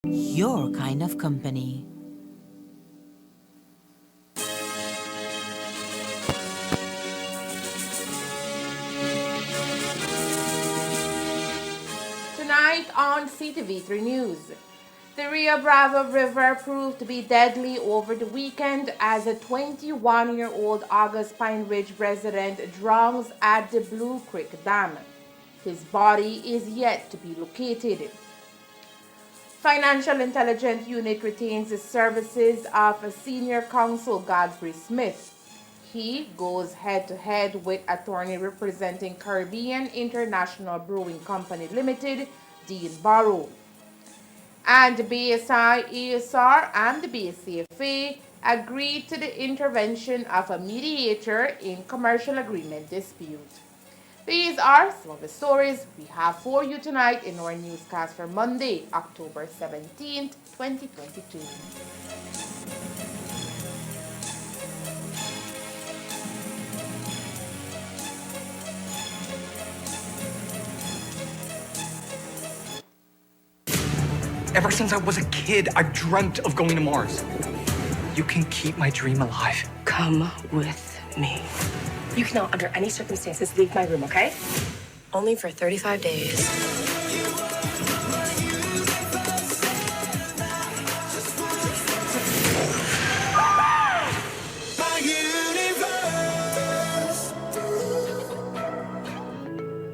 your kind of company. Tonight on Ctv3 News, the Rio Bravo River proved to be deadly over the weekend as a 21-year-old August Pine Ridge resident drowns at the Blue Creek Dam. His body is yet to be located. Financial Intelligence Unit retains the services of a senior counsel, Godfrey Smith. He goes head-to-head with attorney representing Caribbean International Brewing Company Limited, Dean Barrow. And the BSI, ESR, and the BCFA agreed to the intervention of a mediator in commercial agreement dispute. These are some of the stories we have for you tonight in our newscast for Monday, October 17th, 2022. Ever since I was a kid, I've dreamt of going to Mars. You can keep my dream alive. Come with me. You cannot, under any circumstances, leave my room, okay? Only for 35 days.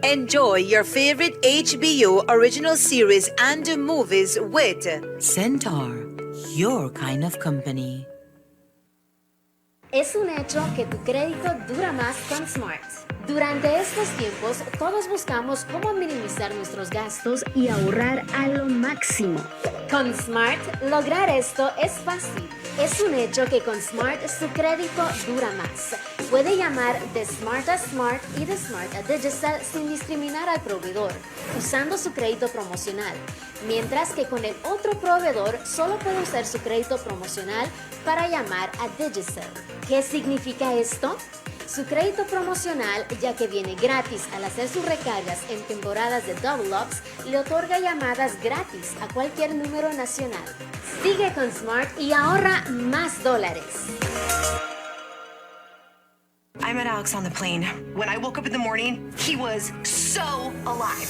Enjoy your favorite HBO original series and movies with Centaur, your kind of company. Es un hecho que tu crédito dura más con Smart. Durante estos tiempos, todos buscamos cómo minimizar nuestros gastos y ahorrar a lo máximo. Con Smart, lograr esto es fácil. Es un hecho que con Smart su crédito dura más. Puede llamar de Smart a Smart y de Smart a Digital sin discriminar al proveedor, usando su crédito promocional. Mientras que con el otro proveedor solo puede usar su crédito promocional para llamar a Digital. ¿Qué significa esto? Su crédito promocional, ya que viene gratis al hacer sus recargas en temporadas de Double Ups, le otorga llamadas gratis a cualquier número nacional. Sigue con Smart y ahorra más dólares. I met Alex on the plane. When I woke up in the morning, he was so alive.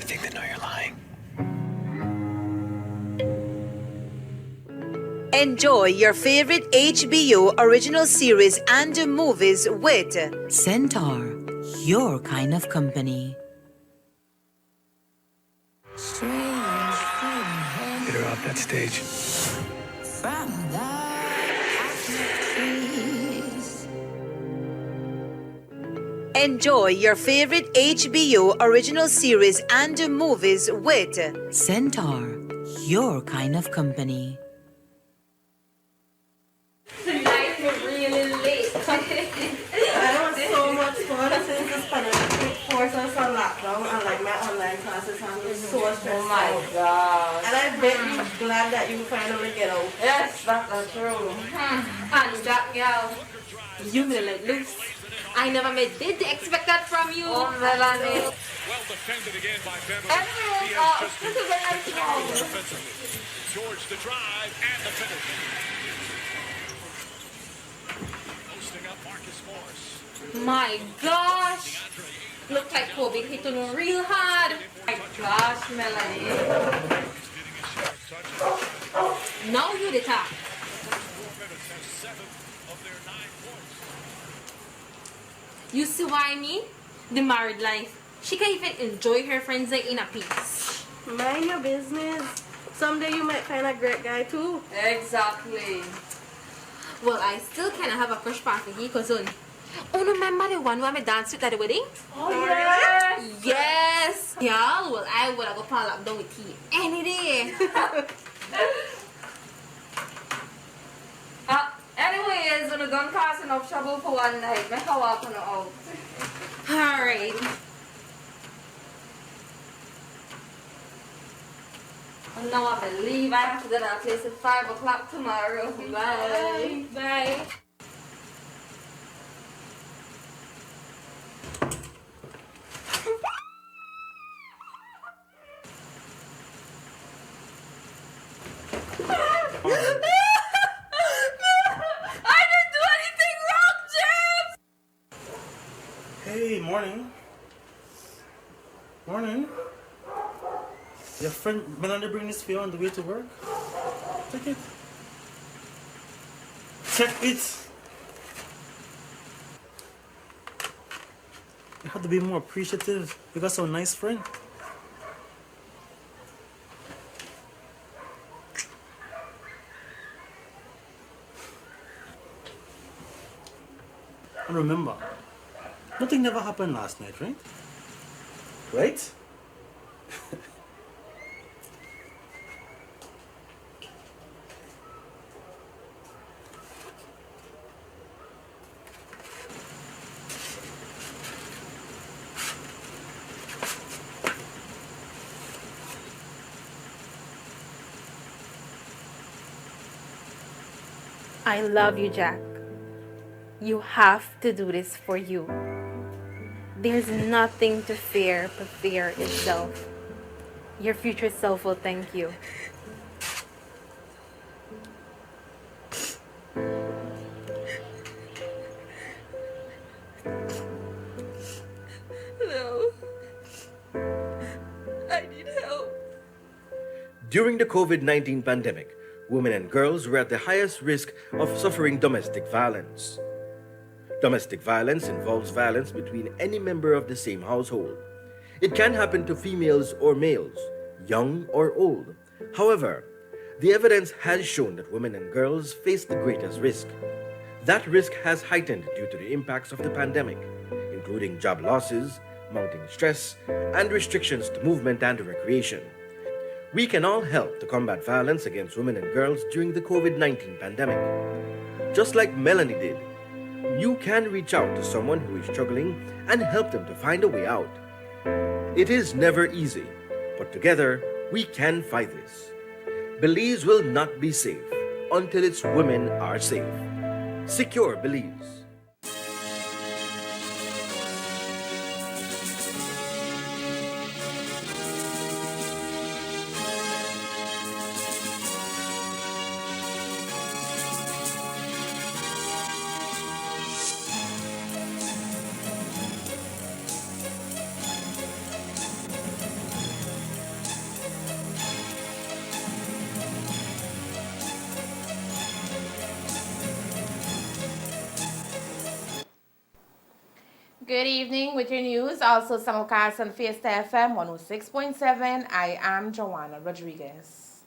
I think they know you're lying. Enjoy your favorite HBO original series and movies with Centaur, your kind of company. Get her off that stage. Enjoy your favorite HBO original series and movies with Centaur, your kind of company. Tonight we're really late. That was so much fun since this pandemic forced us on lockdown and like my online classes have been so stressful. Oh my god. And I bet you're glad that you finally get out. Yes, that's true. And that girl, you will let loose. I never did expect that from you. Oh, Melanie. Well defended again by Beverly. Everyone, this is a nice one. George the drive and the finish. Posting up Marcus Morris. My gosh. Looked like COVID hit on him real hard. My gosh, Melanie. Now you the top. 4 minutes and 7 of their 9 points. You see what I mean? The married life. She can even enjoy her friends like in a peace. Mind your business. Someday you might find a great guy too. Exactly. Well, I still kind of have a crush on for cousin. Oh, no, remember the one where I danced with at the wedding? Oh, yeah? Yes. Yeah, well, I would have go pull up down with tea any day. Anyways, when we're done causing enough trouble for one night, make a walk on the out. Alright. Now I believe I have to go to that place at 5 o'clock tomorrow. Bye. Bye. friend Melanie bring this for you on the way to work? Take it. Check it. You have to be more appreciative. You got some nice friend. And remember, nothing never happened last night, right? Right? I love you, Jack. You have to do this for you. There's nothing to fear but fear itself. Your future self will thank you. No. I need help. During the COVID-19 pandemic, women and girls were at the highest risk of suffering domestic violence. Domestic violence involves violence between any member of the same household. It can happen to females or males, young or old. However, the evidence has shown that women and girls face the greatest risk. That risk has heightened due to the impacts of the pandemic, including job losses, mounting stress, and restrictions to movement and recreation. We can all help to combat violence against women and girls during the COVID-19 pandemic. Just like Melanie did, you can reach out to someone who is struggling and help them to find a way out. It is never easy, but together we can fight this. Belize will not be safe until its women are safe. Secure Belize. Good evening with your news. Also simulcast on Fiesta FM 106.7. I am Joanna Rodriguez.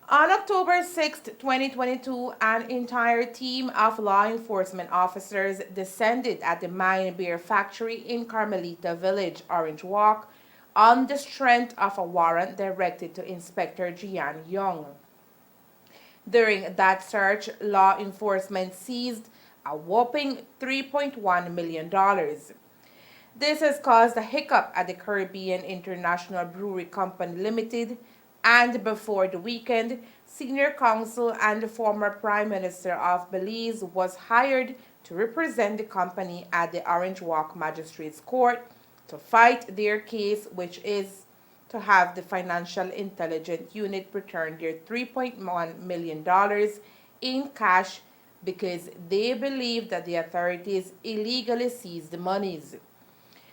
On October 6th, 2022, an entire team of law enforcement officers descended at the Mine Beer Factory in Carmelita Village, Orange Walk, on the strength of a warrant directed to Inspector Gian Young. During that search, law enforcement seized a whopping $3.1 million. This has caused a hiccup at the Caribbean International Brewery Company Limited, and before the weekend, senior counsel and the former Prime Minister of Belize was hired to represent the company at the Orange Walk Magistrates Court to fight their case, which is to have the Financial Intelligence Unit return their $3.1 million in cash because they believe that the authorities illegally seized the monies.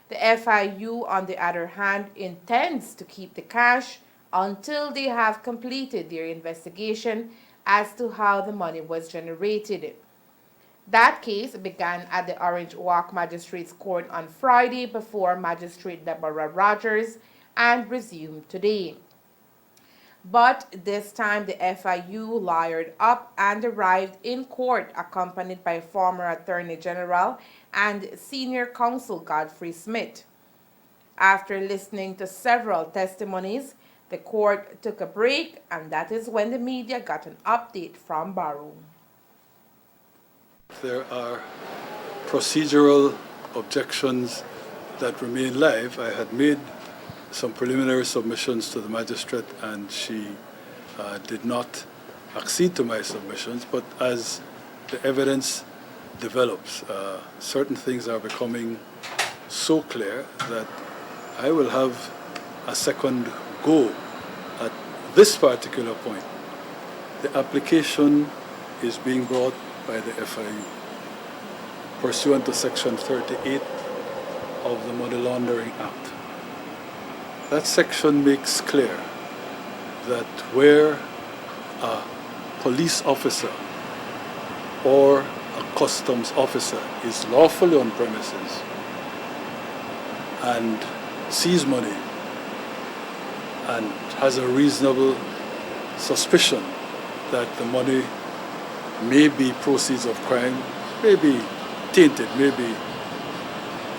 The FIU, on the other hand, intends to keep the cash until they have completed their investigation as to how the money was generated. That case began at the Orange Walk Magistrates Court on Friday before Magistrate Deborah Rogers and resumed today. But this time the FIU lawyered up and arrived in court accompanied by former Attorney General and Senior Counsel Godfrey Smith. After listening to several testimonies, the court took a break, and that is when the media got an update from Barrow. There are procedural objections that remain live. I had made some preliminary submissions to the magistrate, and she did not accede to my submissions. But as the evidence develops, certain things are becoming so clear that I will have a second go at this particular point. The application is being brought by the FIU pursuant to Section 38 of the Money Laundering Act. that section makes clear that where a police officer or a customs officer is lawfully on premises and sees money and has a reasonable suspicion that the money may be proceeds of crime, may be tainted, may be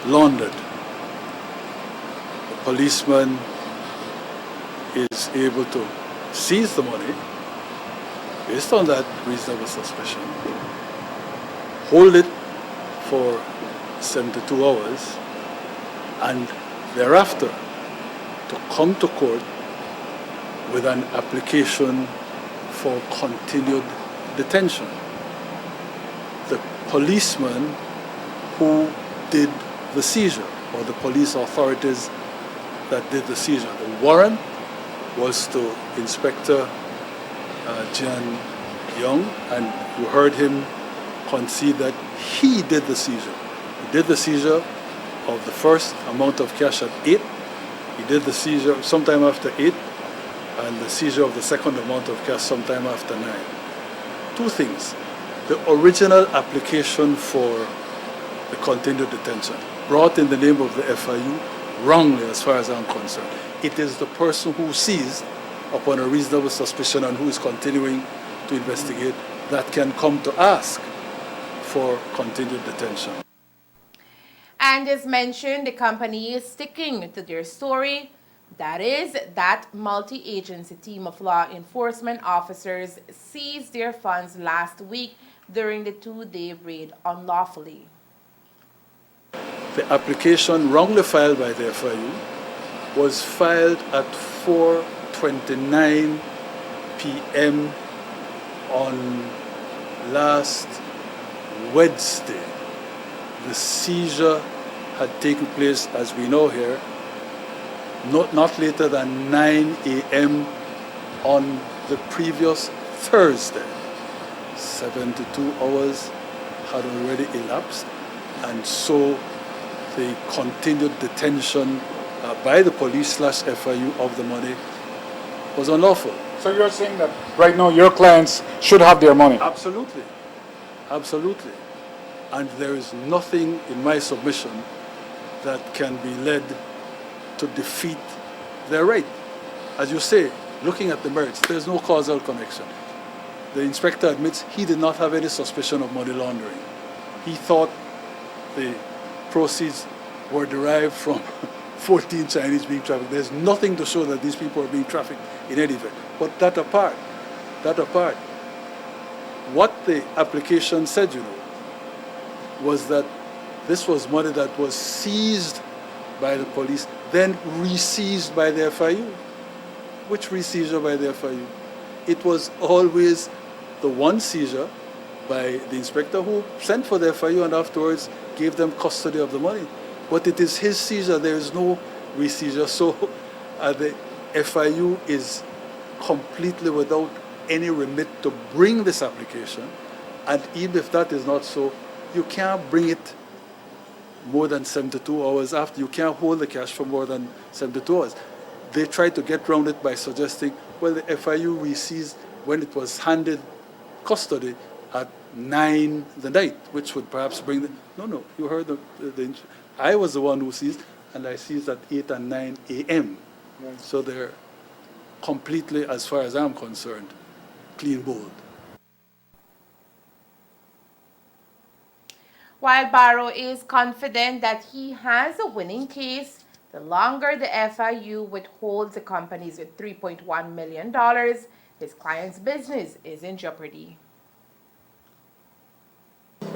laundered, the policeman is able to seize the money based on that reasonable suspicion, hold it for 72 hours, and thereafter to come to court with an application for continued detention. The policeman who did the seizure, or the police authorities that did the seizure. The warrant was to Inspector Jan Young, and you heard him concede that he did the seizure. He did the seizure of the first amount of cash at 8. He did the seizure sometime after 8, and the seizure of the second amount of cash sometime after 9. Two things. The original application for the continued detention, brought in the name of the FIU, wrongly as far as I'm concerned. It is the person who seized upon a reasonable suspicion and who is continuing to investigate that can come to ask for continued detention. And as mentioned, the company is sticking to their story. That is, that multi-agency team of law enforcement officers seized their funds last week during the 2-day raid unlawfully. The application wrongly filed by the FIU was filed at 4:29 p.m. on last Wednesday. The seizure had taken place, as we know here, not later than 9 a.m. on the previous Thursday. 72 hours had already elapsed, and so the continued detention by the police/FIU of the money was unlawful. So you're saying that right now your clients should have their money? Absolutely. Absolutely. And there is nothing in my submission that can be led to defeat their right. As you say, looking at the merits, there's no causal connection. The inspector admits he did not have any suspicion of money laundering. He thought the proceeds were derived from 14 Chinese being trafficked. There's nothing to show that these people are being trafficked in any event. But that apart, what the application said, was that this was money that was seized by the police, then re-seized by the FIU. Which re-seizure by the FIU? It was always the one seizure by the inspector who sent for the FIU and afterwards gave them custody of the money. But it is his seizure, there is no re-seizure. So the FIU is completely without any remit to bring this application. And even if that is not so, you can't bring it more than 72 hours after. You can't hold the cash for more than 72 hours. They tried to get around it by suggesting, well, the FIU re-seized when it was handed custody at 9 the night, which would perhaps bring the... No, you heard I was the one who seized, and I seized at 8 and 9 a.m. Right. So they're completely, as far as I'm concerned, clean bowled. While Barrow is confident that he has a winning case, the longer the FIU withholds the companies with $3.1 million, his client's business is in jeopardy.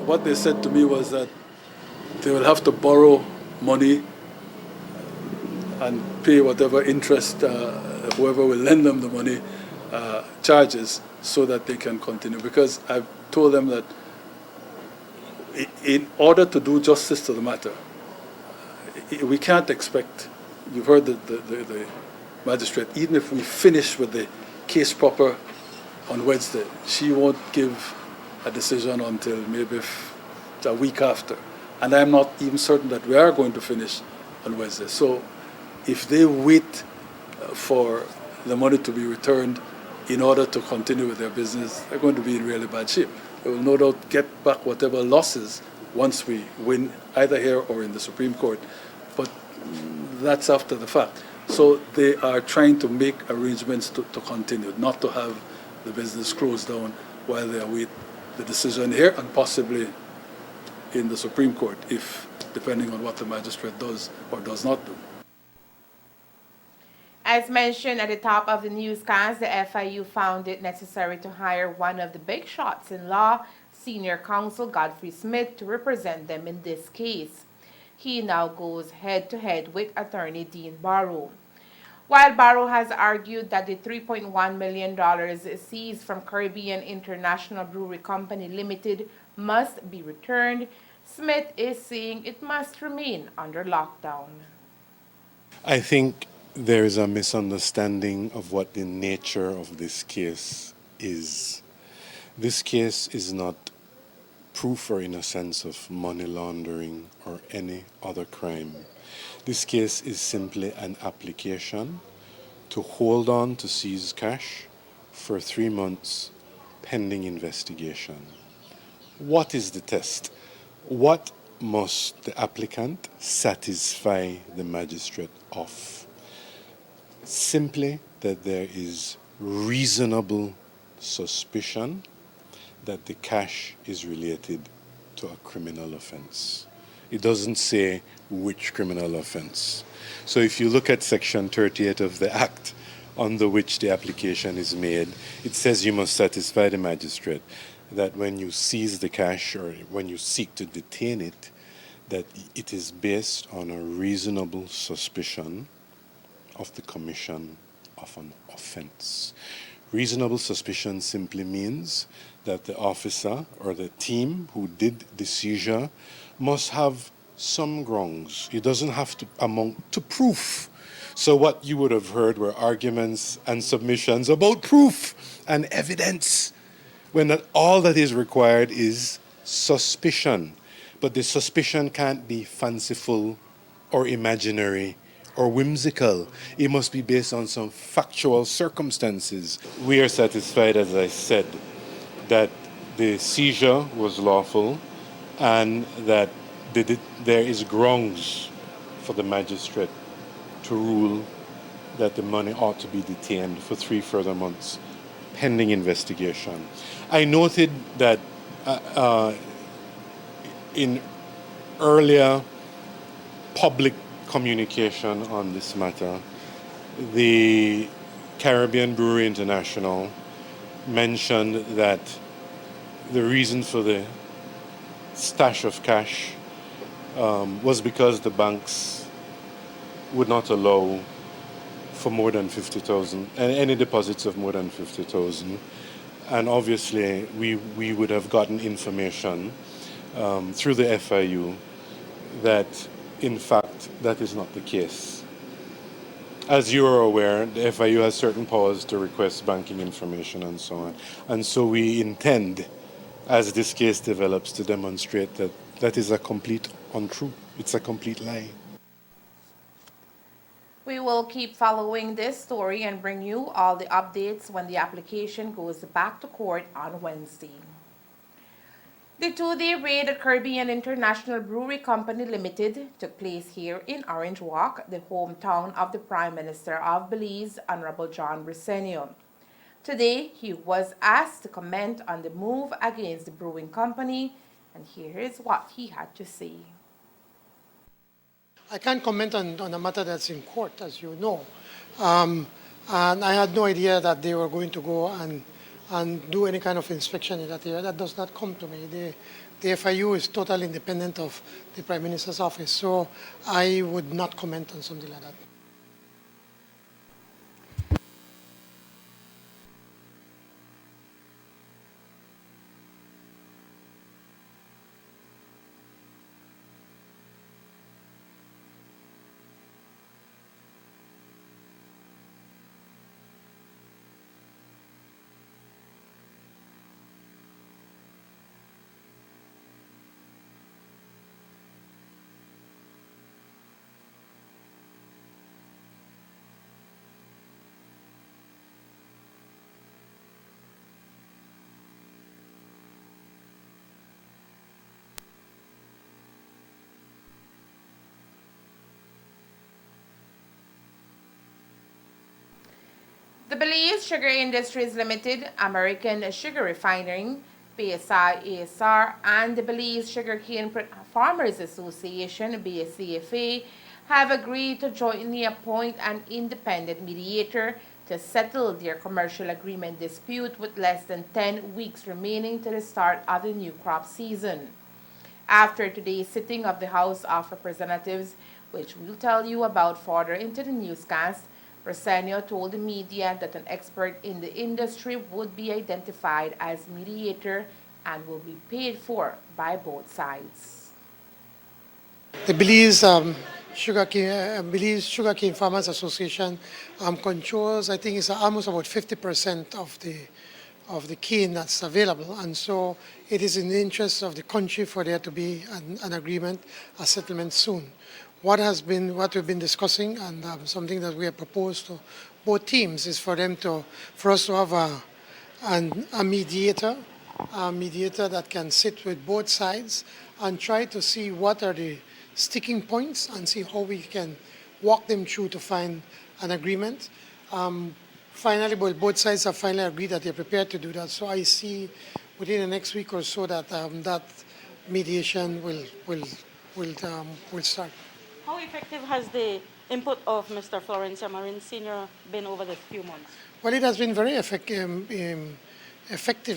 What they said to me was that they will have to borrow money and pay whatever interest whoever will lend them the money charges so that they can continue. Because I've told them that in order to do justice to the matter, we can't expect, you've heard the magistrate, even if we finish with the case proper on Wednesday, she won't give a decision until maybe a week after. And I'm not even certain that we are going to finish on Wednesday. So if they wait for the money to be returned in order to continue with their business, they're going to be in really bad shape. They will no doubt get back whatever losses once we win, either here or in the Supreme Court, but that's after the fact. So they are trying to make arrangements to continue, not to have the business closed down while they await the decision here and possibly in the Supreme Court, if depending on what the magistrate does or does not do. As mentioned at the top of the newscast, the FIU found it necessary to hire one of the big shots in law, senior counsel Godfrey Smith, to represent them in this case. He now goes head-to-head with attorney Dean Barrow. While Barrow has argued that the $3.1 million seized from Caribbean International Brewery Company Limited must be returned, Smith is saying it must remain under lockdown. I think there is a misunderstanding of what the nature of this case is. This case is not proof or innocence of money laundering or any other crime. This case is simply an application to hold on to seized cash for 3 months pending investigation. What is the test? What must the applicant satisfy the magistrate of? Simply that there is reasonable suspicion that the cash is related to a criminal offense. It doesn't say which criminal offense. So if you look at Section 38 of the Act under which the application is made, it says you must satisfy the magistrate that when you seize the cash or when you seek to detain it, that it is based on a reasonable suspicion of the commission of an offense. Reasonable suspicion simply means that the officer or the team who did the seizure must have some grounds. It doesn't have to amount to proof. So what you would have heard were arguments and submissions about proof and evidence, when all that is required is suspicion. But the suspicion can't be fanciful or imaginary or whimsical. It must be based on some factual circumstances. We are satisfied, as I said, that the seizure was lawful and that there is grounds for the magistrate to rule that the money ought to be detained for 3 further months pending investigation. I noted that in earlier public communication on this matter, the Caribbean Brewery International mentioned that the reason for the stash of cash was because the banks would not allow for more than 50,000, any deposits of more than 50,000. And obviously, we would have gotten information through the FIU that, in fact, that is not the case. As you are aware, the FIU has certain powers to request banking information and so on. And so we intend, as this case develops, to demonstrate that that is a complete untruth. It's a complete lie. We will keep following this story and bring you all the updates when the application goes back to court on Wednesday. The 2-day raid at Caribbean International Brewery Company Limited took place here in Orange Walk, the hometown of the Prime Minister of Belize, Honorable John Briceño. Today, he was asked to comment on the move against the brewing company, and here is what he had to say. I can't comment on a matter that's in court, as you know. And I had no idea that they were going to go and do any kind of inspection in that area. That does not come to me. The FIU is totally independent of the Prime Minister's office, so I would not comment on something like that. The Belize Sugar Industries Limited, American Sugar Refining, BSI-ASR, and the Belize Sugarcane Farmers Association, BSCFA, have agreed to jointly appoint an independent mediator to settle their commercial agreement dispute with less than 10 weeks remaining to the start of the new crop season. After today's sitting of the House of Representatives, which we'll tell you about further into the newscast, Rosenio told the media that an expert in the industry would be identified as mediator and will be paid for by both sides. The Belize Sugarcane Farmers Association controls, I think it's almost about 50% of the cane that's available, and so it is in the interest of the country for there to be an agreement, a settlement soon. What we've been discussing, and something that we have proposed to both teams, is for us to have a mediator that can sit with both sides and try to see what are the sticking points and see how we can walk them through to find an agreement. Finally, both sides have finally agreed that they're prepared to do that. So I see within the next week or so that that mediation will start. How effective has the input of Mr. Florencia Marin Sr. been over the few months? Well, it has been very effective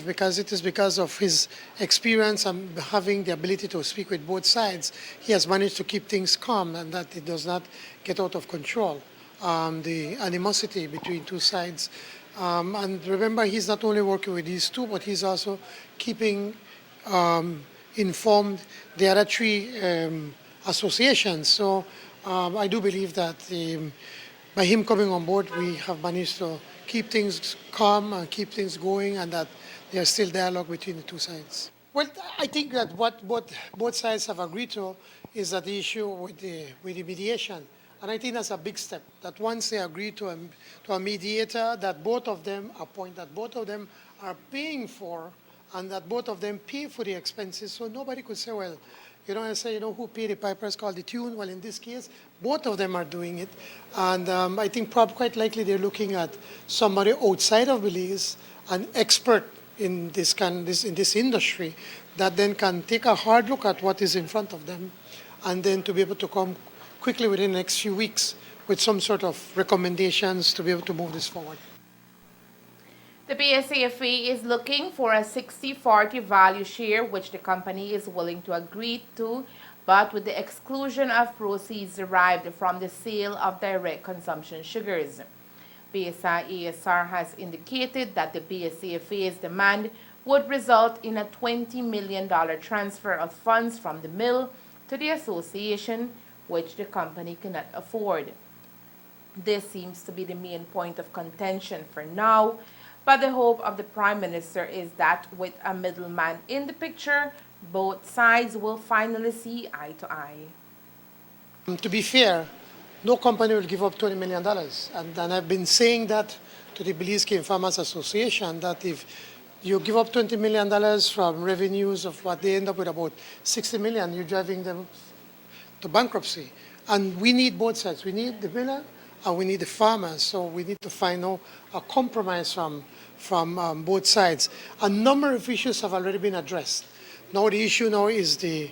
because it is because of his experience and having the ability to speak with both sides. He has managed to keep things calm and that it does not get out of control. The animosity between two sides. And remember, he's not only working with these two, but he's also keeping informed the other three associations. So I do believe that by him coming on board, we have managed to keep things calm and keep things going, and that there's still dialogue between the two sides. Well, I think that what both sides have agreed to is that the issue with the mediation. And I think that's a big step, that once they agree to a mediator, that both of them appoint, that both of them are paying for, and that both of them pay for the expenses. So nobody could say, well, I say, who paid the pipers called the tune? Well, in this case, both of them are doing it. And I think quite likely they're looking at somebody outside of Belize, an expert in this industry, that then can take a hard look at what is in front of them, and then to be able to come quickly within the next few weeks with some sort of recommendations to be able to move this forward. The BSAFA is looking for a 60-40 value share, which the company is willing to agree to, but with the exclusion of proceeds derived from the sale of direct consumption sugars. BSI-ASR has indicated that the BSAFA's demand would result in a $20 million transfer of funds from the mill to the association, which the company cannot afford. This seems to be the main point of contention for now, but the hope of the Prime Minister is that with a middleman in the picture, both sides will finally see eye to eye. To be fair, no company will give up $20 million. And I've been saying that to the Belize Cane Farmers Association, that if you give up $20 million from revenues of what they end up with about $60 million, you're driving them to bankruptcy. And we need both sides. We need the miller and we need the farmers. So we need to find a compromise from both sides. A number of issues have already been addressed. Now the issue now is the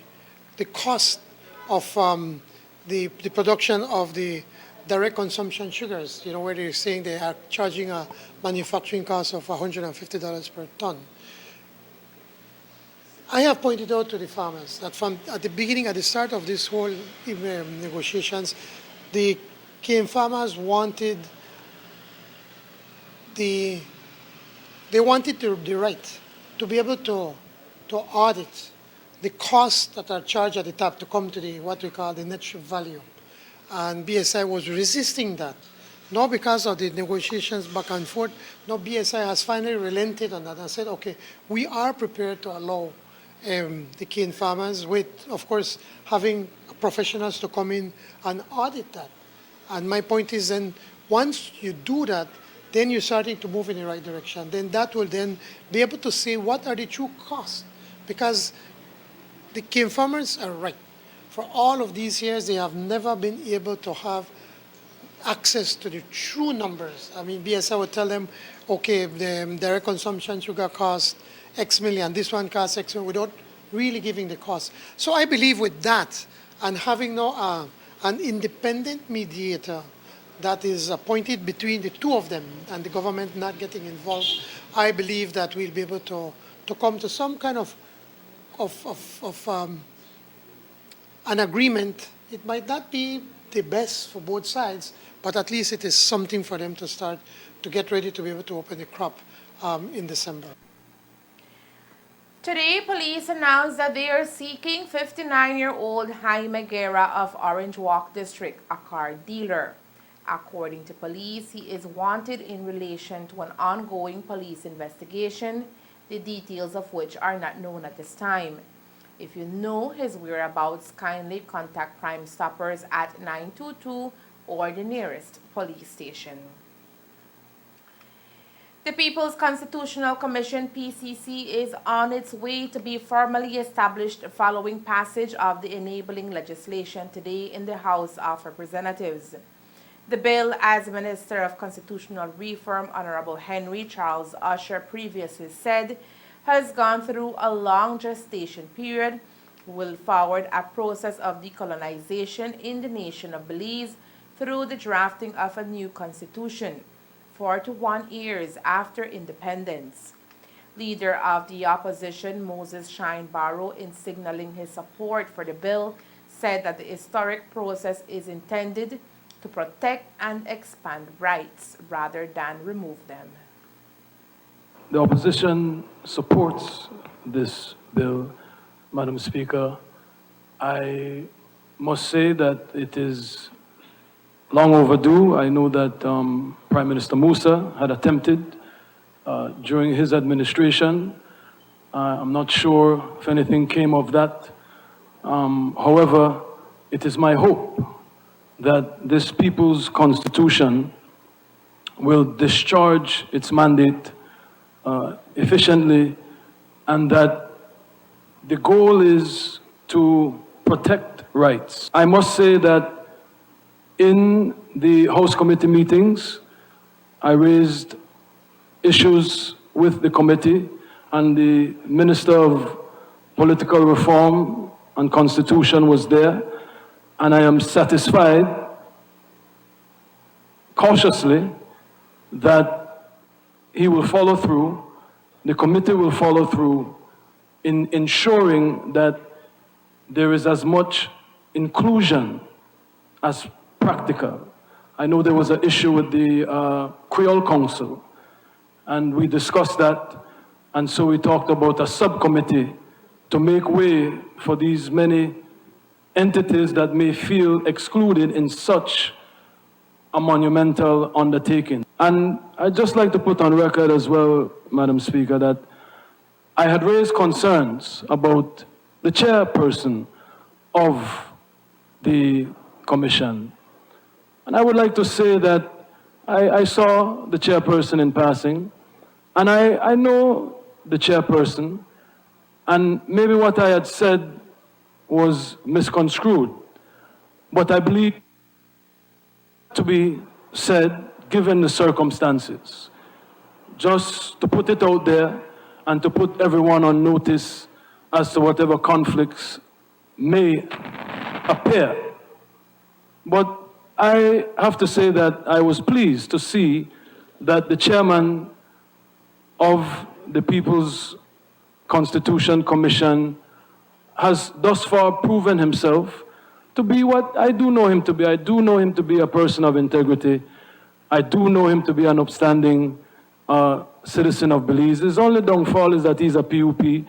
cost of the production of the direct consumption sugars, where they're saying they are charging a manufacturing cost of $150 per ton. I have pointed out to the farmers that at the start of this whole negotiations, the cane farmers wanted the right to be able to audit the costs that are charged at the top to come to what we call the net value. And BSI was resisting that. Not because of the negotiations back and forth. No, BSI has finally relented on that and said, okay, we are prepared to allow the cane farmers with, of course, having professionals to come in and audit that. And my point is then, once you do that, then you're starting to move in the right direction. Then that will then be able to say what are the true costs. Because the cane farmers are right. For all of these years, they have never been able to have access to the true numbers. I mean, BSI would tell them, okay, the direct consumption sugar costs X million, this one costs X million, without really giving the cost. So I believe with that, and having now an independent mediator that is appointed between the two of them and the government not getting involved, I believe that we'll be able to come to some kind of an agreement. It might not be the best for both sides, but at least it is something for them to start to get ready to be able to open the crop in December. Today, police announced that they are seeking 59-year-old Jaime Guerra of Orange Walk District, a car dealer. According to police, he is wanted in relation to an ongoing police investigation, the details of which are not known at this time. If you know his whereabouts, kindly contact Crime Stoppers at 922 or the nearest police station. The People's Constitutional Commission, PCC, is on its way to be formally established following passage of the enabling legislation today in the House of Representatives. The bill, as Minister of Constitutional Reform, Honorable Henry Charles Usher previously said, has gone through a long gestation period, will forward a process of decolonization in the nation of Belize through the drafting of a new constitution, 41 years after independence. Leader of the opposition, Moses Shine Barrow, in signaling his support for the bill, said that the historic process is intended to protect and expand rights rather than remove them. The opposition supports this bill, Madam Speaker. I must say that it is long overdue. I know that Prime Minister Musa had attempted during his administration. I'm not sure if anything came of that. However, it is my hope that this People's Constitution will discharge its mandate efficiently, and that the goal is to protect rights. I must say that in the House Committee meetings, I raised issues with the committee, and the Minister of Political Reform and Constitution was there, and I am satisfied, cautiously, that he will follow through, the committee will follow through in ensuring that there is as much inclusion as practical. I know there was an issue with the Creole Council, and we discussed that, and so we talked about a subcommittee to make way for these many entities that may feel excluded in such a monumental undertaking. And I'd just like to put on record as well, Madam Speaker, that I had raised concerns about the chairperson of the commission. And I would like to say that I saw the chairperson in passing, and I know the chairperson, and maybe what I had said was misconstrued, but I believe to be said given the circumstances, just to put it out there and to put everyone on notice as to whatever conflicts may appear. But I have to say that I was pleased to see that the chairman of the People's Constitution Commission has thus far proven himself to be what I do know him to be. I do know him to be a person of integrity. I do know him to be an upstanding citizen of Belize. His only downfall is that he's a PUP.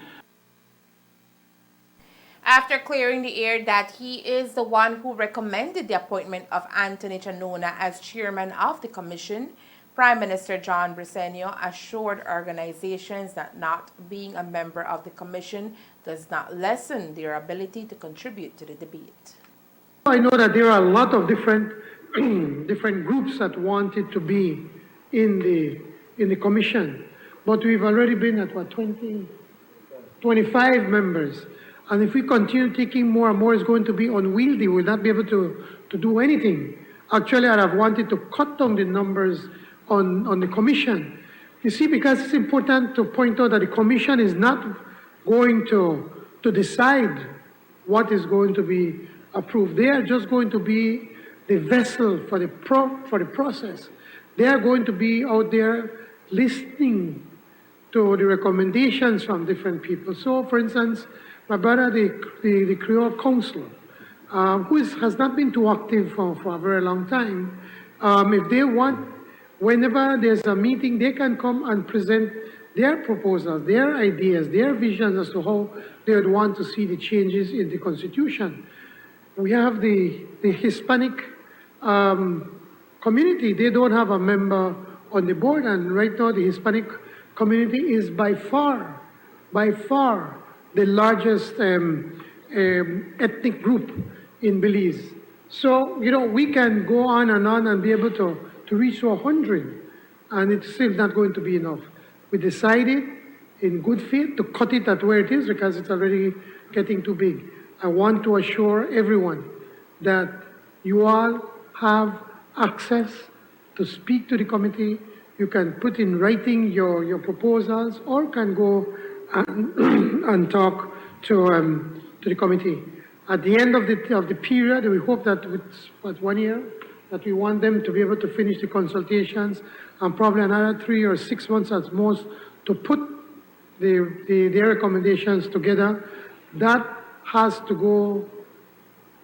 After clearing the air that he is the one who recommended the appointment of Anthony Chanona as chairman of the commission, Prime Minister John Briceño assured organizations that not being a member of the commission does not lessen their ability to contribute to the debate. I know that there are a lot of different groups that wanted to be in the commission, but we've already been at what, 25 members. And if we continue taking more and more, it's going to be unwieldy. We'll not be able to do anything. Actually, I'd have wanted to cut down the numbers on the commission. You see, because it's important to point out that the commission is not going to decide what is going to be approved. They are just going to be the vessel for the process. They are going to be out there listening to the recommendations from different people. So, for instance, my brother, the Creole Council, who has not been too active for a very long time, if they want, whenever there's a meeting, they can come and present their proposals, their ideas, their visions as to how they would want to see the changes in the Constitution. We have the Hispanic community. They don't have a member on the board, and right now the Hispanic community is by far the largest ethnic group in Belize. So, we can go on and be able to reach to 100, and it's still not going to be enough. We decided in good faith to cut it at where it is because it's already getting too big. I want to assure everyone that you all have access to speak to the committee. You can put in writing your proposals, or can go and talk to the committee. At the end of the period, we hope that with 1 year, that we want them to be able to finish the consultations, and probably another 3 or 6 months at most to put their recommendations together. That has to go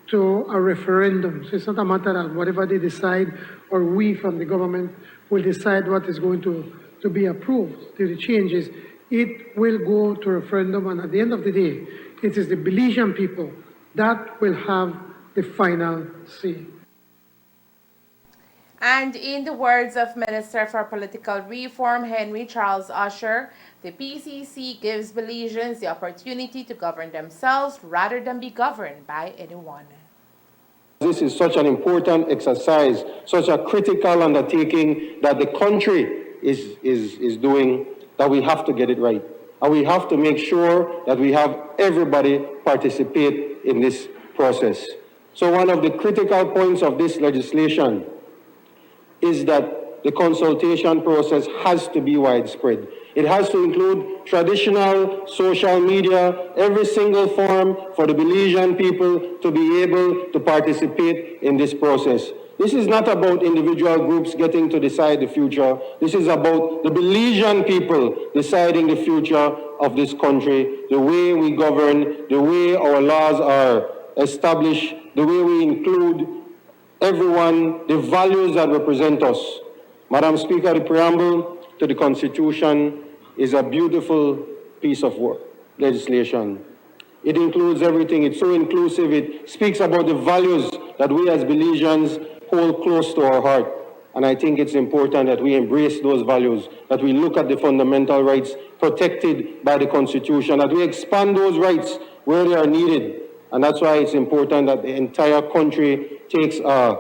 to a referendum. So it's not a matter of whatever they decide, or we from the government will decide what is going to be approved, the changes. It will go to referendum, and at the end of the day, it is the Belizean people that will have the final say. And in the words of Minister for Political Reform, Henry Charles Usher, the PCC gives Belizeans the opportunity to govern themselves rather than be governed by anyone. This is such an important exercise, such a critical undertaking that the country is doing, that we have to get it right. And we have to make sure that we have everybody participate in this process. So one of the critical points of this legislation is that the consultation process has to be widespread. It has to include traditional social media, every single form for the Belizean people to be able to participate in this process. This is not about individual groups getting to decide the future. This is about the Belizean people deciding the future of this country, the way we govern, the way our laws are established, the way we include everyone, the values that represent us. Madam Speaker, the preamble to the Constitution is a beautiful piece of work, legislation. It includes everything. It's so inclusive. It speaks about the values that we as Belizeans hold close to our heart. And I think it's important that we embrace those values, that we look at the fundamental rights protected by the Constitution, that we expand those rights where they are needed. And that's why it's important that the entire country takes an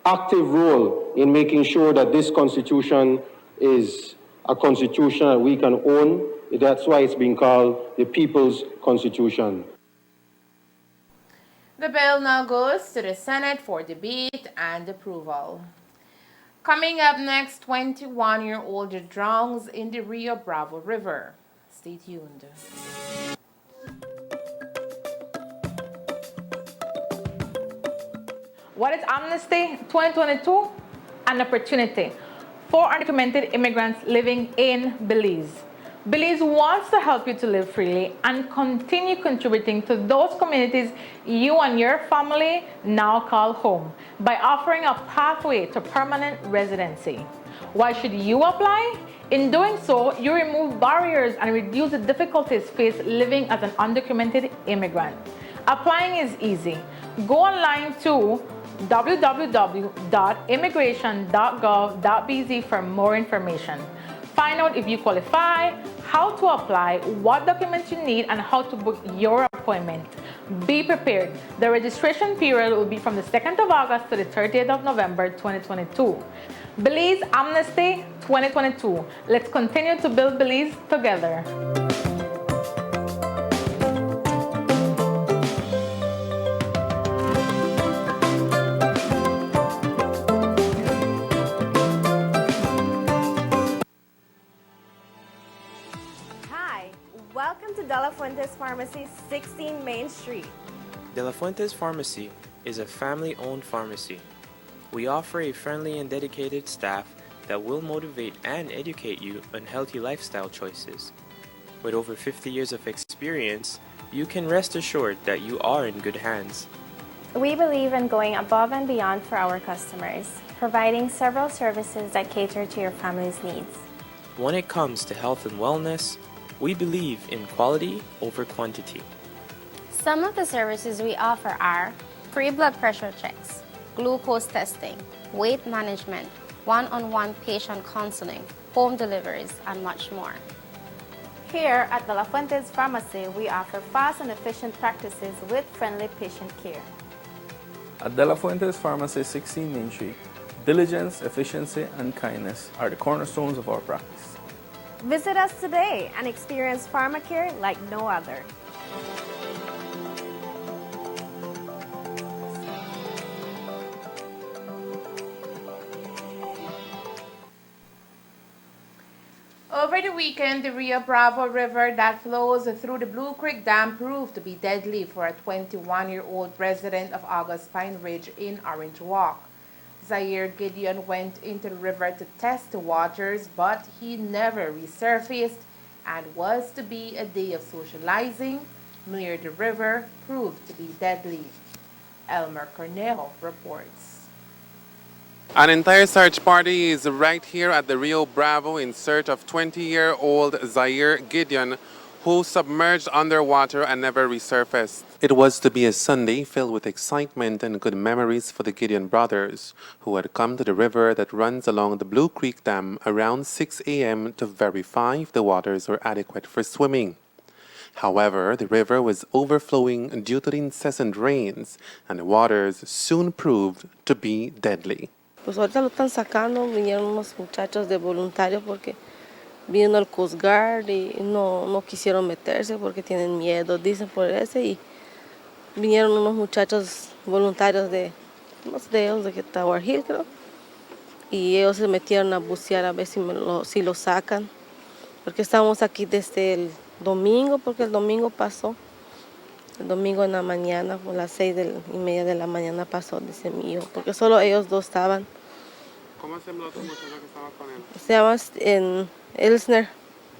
active role in making sure that this Constitution is a Constitution that we can own. That's why it's being called the People's Constitution. The bill now goes to the Senate for debate and approval. Coming up next, 21-year-old drowns in the Rio Bravo River. Stay tuned. What is Amnesty 2022? An opportunity for undocumented immigrants living in Belize. Belize wants to help you to live freely and continue contributing to those communities you and your family now call home by offering a pathway to permanent residency. Why should you apply? In doing so, you remove barriers and reduce the difficulties faced living as an undocumented immigrant. Applying is easy. Go online to www.immigration.gov.bz for more information. Find out if you qualify, how to apply, what documents you need, and how to book your appointment. Be prepared. The registration period will be from the 2nd of August to the 30th of November 2022. Belize Amnesty 2022. Let's continue to build Belize together. Welcome to De La Fuente's Pharmacy, 16 Main Street. De La Fuente's Pharmacy is a family-owned pharmacy. We offer a friendly and dedicated staff that will motivate and educate you on healthy lifestyle choices. With over 50 years of experience, you can rest assured that you are in good hands. We believe in going above and beyond for our customers, providing several services that cater to your family's needs. When it comes to health and wellness, we believe in quality over quantity. Some of the services we offer are free blood pressure checks, glucose testing, weight management, one-on-one patient counseling, home deliveries, and much more. Here at De La Fuente's Pharmacy, we offer fast and efficient practices with friendly patient care. At De La Fuente's Pharmacy, 16 Main Street, diligence, efficiency, and kindness are the cornerstones of our practice. Visit us today and experience pharmacare like no other. Over the weekend, the Rio Bravo River that flows through the Blue Creek Dam proved to be deadly for a 21-year-old resident of August Pine Ridge in Orange Walk. Zaire Gideon went into the river to test the waters, but he never resurfaced, and was to be a day of socializing near the river proved to be deadly. Elmer Cornejo reports. An entire search party is right here at the Rio Bravo in search of 20-year-old Zaire Gideon, who submerged underwater and never resurfaced. It was to be a Sunday filled with excitement and good memories for the Gideon brothers, who had come to the river that runs along the Blue Creek Dam around 6 a.m. to verify if the waters were adequate for swimming. However, the river was overflowing due to the incessant rains, and the waters soon proved to be deadly. Pues ahorita lo están sacando, vinieron unos muchachos de voluntarios porque vino el Coast Guard y no quisieron meterse porque tienen miedo, dicen por ese, y vinieron unos muchachos voluntarios de, no sé de ellos, de Tower Hill creo, y ellos se metieron a bucear a ver si lo sacan, porque estábamos aquí desde el domingo, porque el domingo pasó, el domingo en la mañana, a las 6:30 de la mañana pasó, dice mi hijo, porque solo ellos dos estaban. ¿Cómo se llama el otro muchacho que estaba con él? Se llama en Elsner.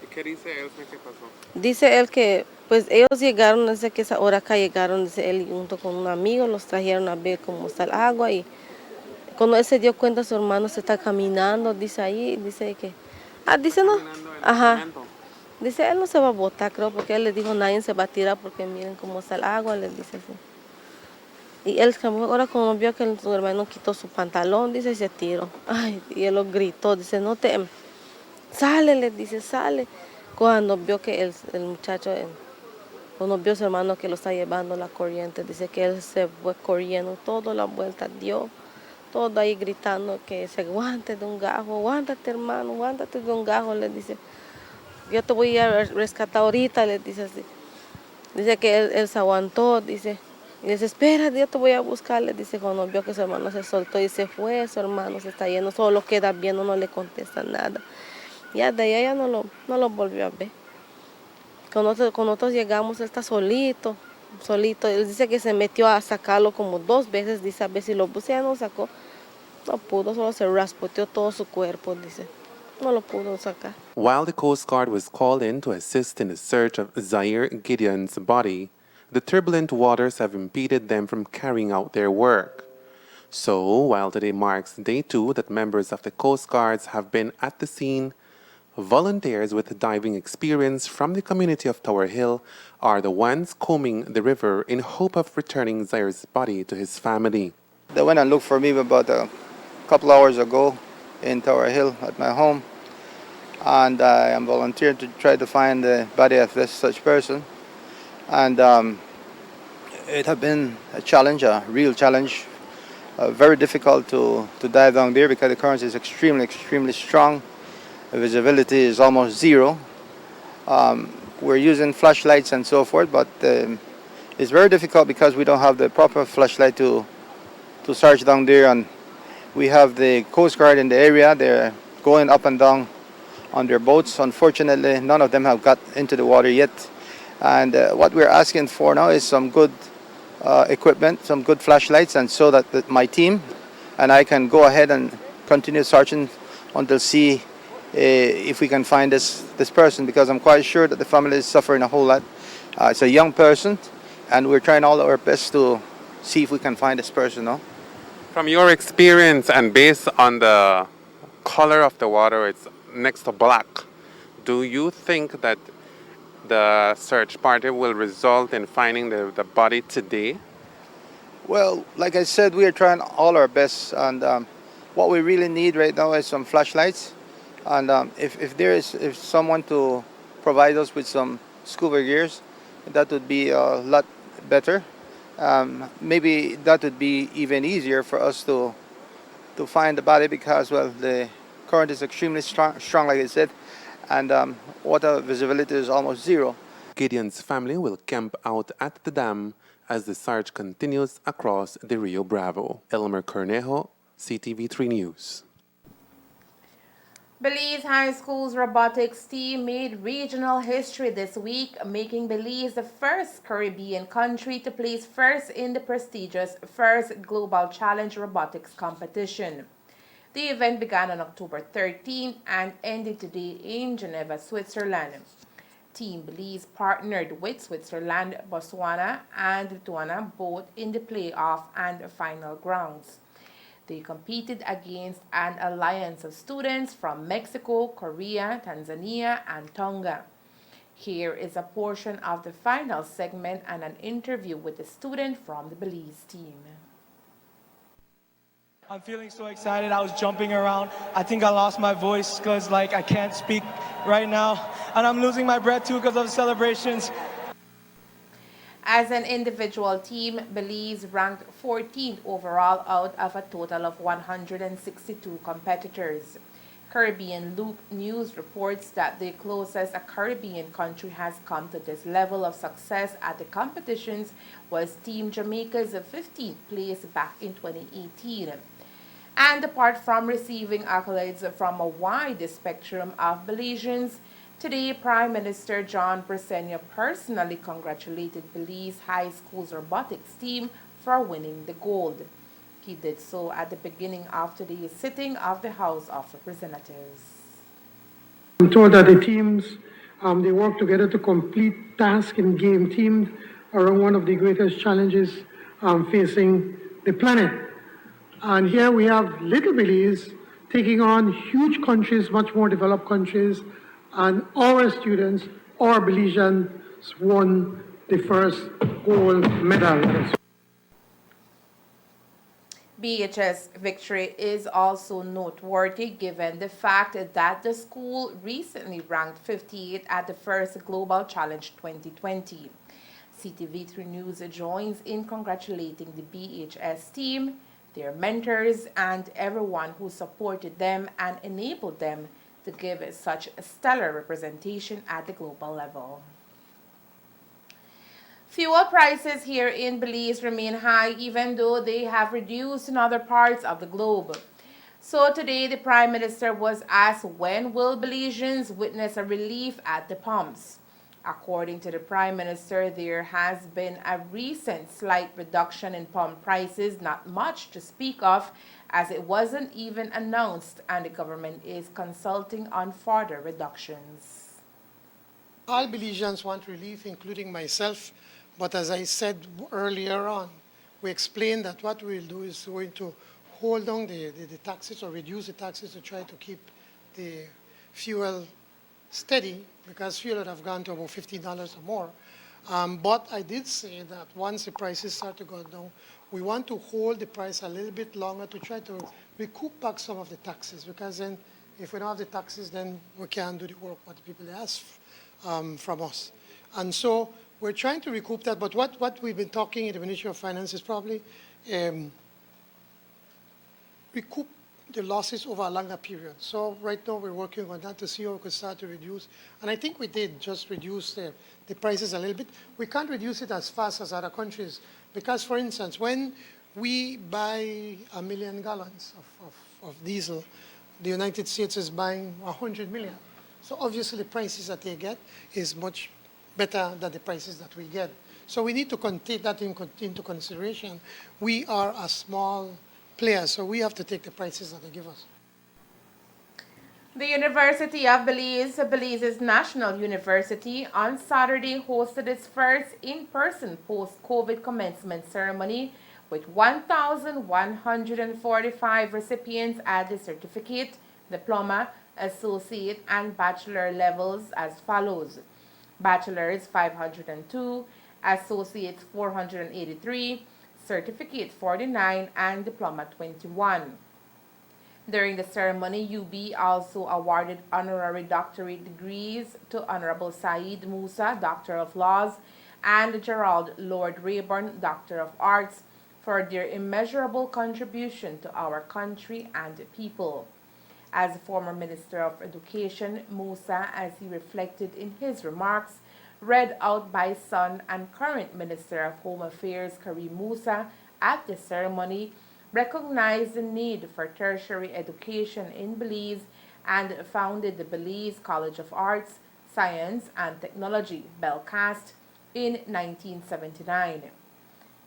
¿Y qué dice Elsner que pasó? Dice él que pues ellos llegaron, desde que esa hora acá llegaron, dice él, junto con un amigo, los trajeron a ver cómo está el agua, y cuando él se dio cuenta su hermano se está caminando, dice ahí, dice que, dice no, ajá. Dice, él no se va a botar, creo, porque él le dijo, nadie se va a tirar porque miren cómo está el agua, le dice así. Y él, ahora cuando vio que su hermano quitó su pantalón, dice, se tiró. Ay, y él lo gritó, dice, no te... Sale, le dice, sale. Cuando vio que el muchacho, cuando vio a su hermano que lo está llevando la corriente, dice que él se fue corriendo, toda la vuelta dio, todo ahí gritando que se aguante de un gajo, aguántate hermano, aguántate de un gajo, le dice. Yo te voy a rescatar ahorita, le dice así. Dice que él se aguantó, dice. Y le dice, espera, yo te voy a buscar, le dice, cuando vio que su hermano se soltó y se fue, su hermano se está yendo, solo queda viendo, no le contesta nada. Ya de allá ya no lo volvió a ver. Cuando nosotros llegamos, él está solito. Él dice que se metió a sacarlo como 2 veces, dice, a ver si lo puse, ya no sacó. No pudo, solo se raspoteó todo su cuerpo, dice. No lo pudo sacar. While the Coast Guard was called in to assist in the search of Zaire Gideon's body, the turbulent waters have impeded them from carrying out their work. So, while today marks day 2 that members of the Coast Guards have been at the scene, volunteers with diving experience from the community of Tower Hill are the ones combing the river in hope of returning Zaire's body to his family. They went and looked for me about a couple hours ago in Tower Hill at my home, and I am volunteered to try to find the body of such person. And it has been a challenge, a real challenge, very difficult to dive down there because the current is extremely strong. The visibility is almost zero. We're using flashlights and so forth, but it's very difficult because we don't have the proper flashlight to search down there. And we have the Coast Guard in the area. They're going up and down on their boats. Unfortunately, none of them have got into the water yet. And what we're asking for now is some good equipment, some good flashlights, and so that my team and I can go ahead and continue searching until see if we can find this person, because I'm quite sure that the family is suffering a whole lot. It's a young person, and we're trying all our best to see if we can find this person. No? From your experience and based on the color of the water, it's next to black. Do you think that the search party will result in finding the body today? Well, like I said, we are trying all our best, and what we really need right now is some flashlights. And if someone to provide us with some scuba gears, that would be a lot better. Maybe that would be even easier for us to find the body, because, well, the current is extremely strong, like I said, and water visibility is almost zero. Gideon's family will camp out at the dam as the search continues across the Rio Bravo. Elmer Cornejo, Ctv3 News. Belize High School's robotics team made regional history this week, making Belize the first Caribbean country to place first in the prestigious First Global Challenge Robotics competition. The event began on October 13 and ended today in Geneva, Switzerland. Team Belize partnered with Switzerland, Botswana, and Lithuania both in the playoff and final rounds. They competed against an alliance of students from Mexico, Korea, Tanzania, and Tonga. Here is a portion of the final segment and an interview with a student from the Belize team. I'm feeling so excited. I was jumping around. I think I lost my voice because I can't speak right now. And I'm losing my breath too because of the celebrations. As an individual team, Belize ranked 14th overall out of a total of 162 competitors. Caribbean Loop News reports that the closest a Caribbean country has come to this level of success at the competitions was Team Jamaica's 15th place back in 2018. And apart from receiving accolades from a wide spectrum of Belizeans, today Prime Minister John Briceño personally congratulated Belize High School's robotics team for winning the gold. He did so at the beginning of today's sitting of the House of Representatives. I'm told that the teams, they work together to complete tasks in game teams around one of the greatest challenges facing the planet. And here we have little Belize taking on huge countries, much more developed countries, and our students, our Belizeans, won the first gold medal. BHS victory is also noteworthy given the fact that the school recently ranked 58th at the first Global Challenge 2020. Ctv3 News joins in congratulating the BHS team, their mentors, and everyone who supported them and enabled them to give such stellar representation at the global level. Fuel prices here in Belize remain high even though they have reduced in other parts of the globe. So today the Prime Minister was asked when will Belizeans witness a relief at the pumps. According to the Prime Minister, there has been a recent slight reduction in pump prices, not much to speak of, as it wasn't even announced and the government is consulting on further reductions. All Belizeans want relief, including myself, but as I said earlier on, we explained that what we'll do is going to hold down the taxes or reduce the taxes to try to keep the fuel steady, because fuel would have gone to about $15 or more. But I did say that once the prices start to go down, we want to hold the price a little bit longer to try to recoup back some of the taxes, because then if we don't have the taxes, then we can't do the work what the people ask from us. And so we're trying to recoup that, but what we've been talking in the Ministry of Finance is probably recoup the losses over a longer period. So right now we're working on that to see how we could start to reduce. And I think we did just reduce the prices a little bit. We can't reduce it as fast as other countries because, for instance, when we buy 1 million gallons of diesel, the United States is buying 100 million. So obviously the prices that they get is much better than the prices that we get. So we need to take that into consideration. We are a small player, so we have to take the prices that they give us. The University of Belize, Belize's national university, on Saturday hosted its first in-person post-COVID commencement ceremony with 1,145 recipients at the certificate, diploma, associate, and bachelor levels as follows. Bachelor's 502, associates 483, certificate 49, and diploma 21. During the ceremony, UB also awarded honorary doctorate degrees to Honorable Saeed Musa, Doctor of Laws, and Gerald Lord Rayburn, Doctor of Arts, for their immeasurable contribution to our country and people. As former Minister of Education, Musa, as he reflected in his remarks, read out by son and current Minister of Home Affairs, Karim Musa, at the ceremony, recognized the need for tertiary education in Belize and founded the Belize College of Arts, Science and Technology, BELCAST, in 1979.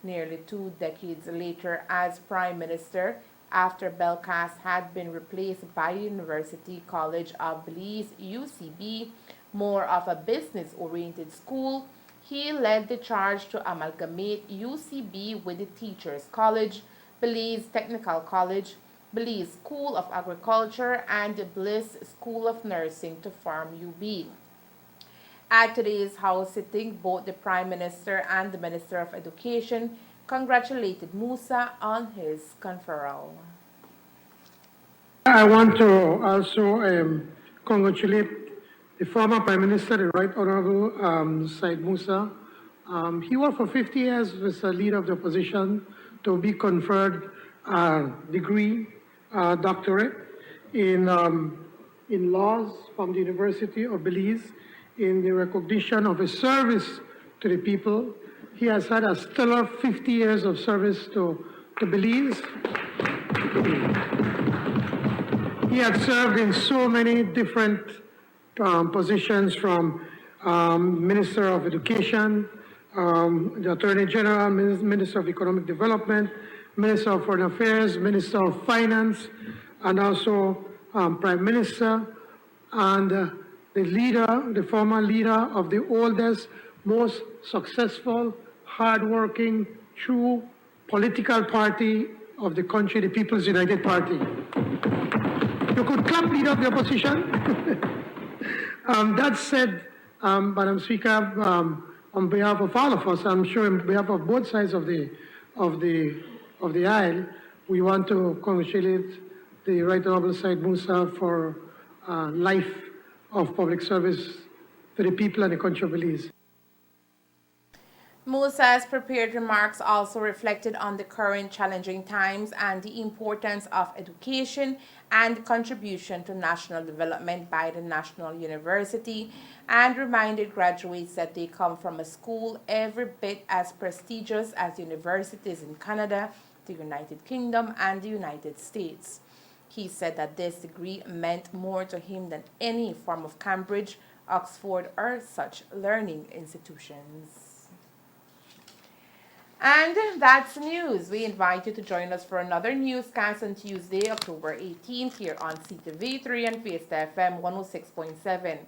Nearly 2 decades later, as Prime Minister, after BELCAST had been replaced by University College of Belize, UCB, more of a business-oriented school, he led the charge to amalgamate UCB with the Teachers College, Belize Technical College, Belize School of Agriculture, and the Bliss School of Nursing to form UB. At today's House sitting, both the Prime Minister and the Minister of Education congratulated Musa on his conferral. I want to also congratulate the former Prime Minister, the Right Honorable Said Musa. He worked for 50 years as a leader of the opposition to be conferred a degree, doctorate in laws from the University of Belize in the recognition of his service to the people. He has had a stellar 50 years of service to Belize. He had served in so many different positions, from Minister of Education, the Attorney General, Minister of Economic Development, Minister of Foreign Affairs, Minister of Finance, and also Prime Minister, and the former leader of the oldest, most successful, hardworking, true political party of the country, the People's United Party. You could clap, leader of the opposition. That said, Madam Speaker, on behalf of all of us, I'm sure on behalf of both sides of the aisle, we want to congratulate the Right Honorable Said Musa for life of public service to the people and the country of Belize. Musa's prepared remarks also reflected on the current challenging times and the importance of education and contribution to national development by the National University, and reminded graduates that they come from a school every bit as prestigious as universities in Canada, the United Kingdom, and the United States. He said that this degree meant more to him than any form of Cambridge, Oxford, or such learning institutions. And that's news. We invite you to join us for another newscast on Tuesday, October 18th, here on Ctv3 and Fiesta FM 106.7.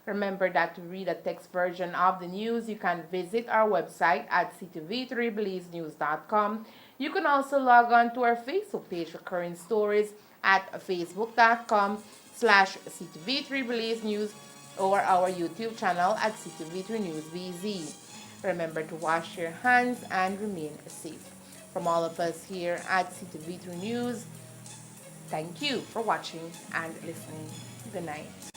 Remember that to read a text version of the news, you can visit our website at ctv3belizenews.com. You can also log on to our Facebook page for current stories at facebook.com/ctv3belizenews or our YouTube channel at Ctv3 News BZ. Remember to wash your hands and remain safe. From all of us here at Ctv3 News, thank you for watching and listening. Good night.